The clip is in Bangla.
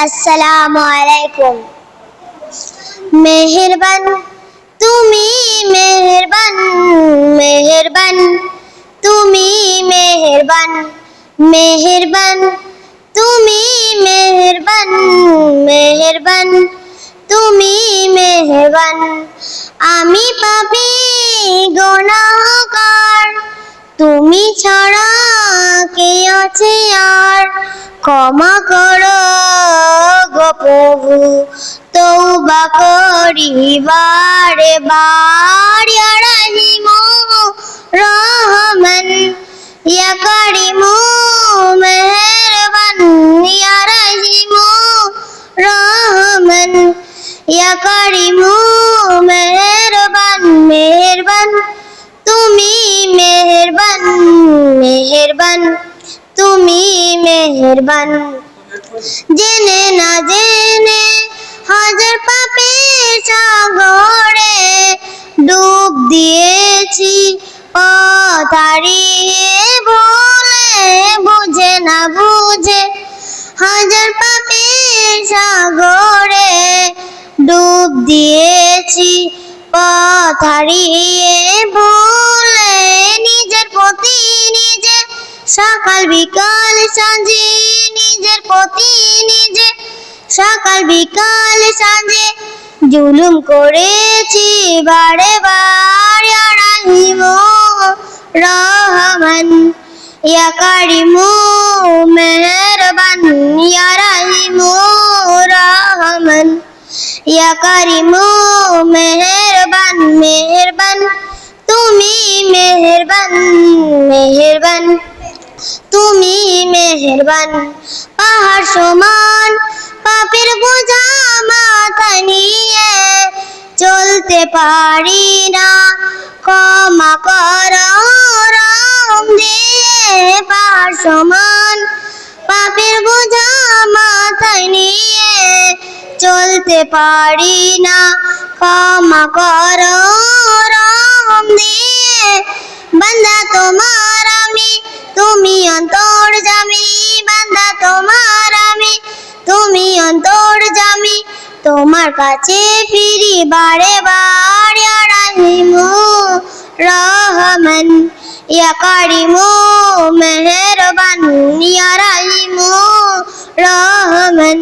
আসসালামু আলাইকুম। মেহেরবান তুমি মেহেরবান, মেহেরবান তুমি মেহেরবান, মেহেরবান তুমি মেহেরবান, মেহেরবান তুমি মেহেরবান। আমি পাপী গুনাহগার, তুমি ছাড়া কে আছে আর? ক্ষমা করো গো প্রভু, তওবা করি বারে বার। ইয়া রাহিমু রহমান, ইয়া কারিমু মেহেরবান, ইয়া রাহিমু রহমান, ইয়া কারিমু মেহেরবান। মেহেরবান তুমি মেহেরবান, মেহেরবান তুমি মেহেরবান। জেনে না জেনে হাজার পাপের সাগরে ডুব দিয়েছি, পথ হারিয়ে ভুলে, বুঝে না বুঝে হাজার পাপের সাগরে ডুব দিয়েছি, পথ হারিয়ে ভুলে। নিজের প্রতি নিজে সকাল বিকাল সাঁঝে, নিজের প্রতি নিজে সকাল বিকাল সাঁঝে জুলুম করেছি বারে বার। ইয়া রাহিমু রহমান, ইয়া কারিমু মেহেরবান, ইয়া রাহিমু রহমান, ইয়া কারিমু মেহেরবান। মেহেরবান তুমি মেহেরবান, মেহেরবান তুমি মেহেরবান। পাহাড় সমান পাপের বোঝা মাথায় নিয়ে চলতে পারি না, ক্ষমা করো রহম দিয়ে। পাহাড় সমান পাপের বোঝা মাথায় নিয়ে চলতে পারি না, ক্ষমা করো রহম দিয়ে। বান্দা তোমার আমি, তুমি অন্তর্যামী, বান্দা তোমার আমি, তুমি অন্তর্যামী। তোমার কাছে ফিরি বারে বার। ইয়া রাহিমু রহমান, ইয়া কারিমু মেহেরবান, ইয়া রাহিমু রহমান,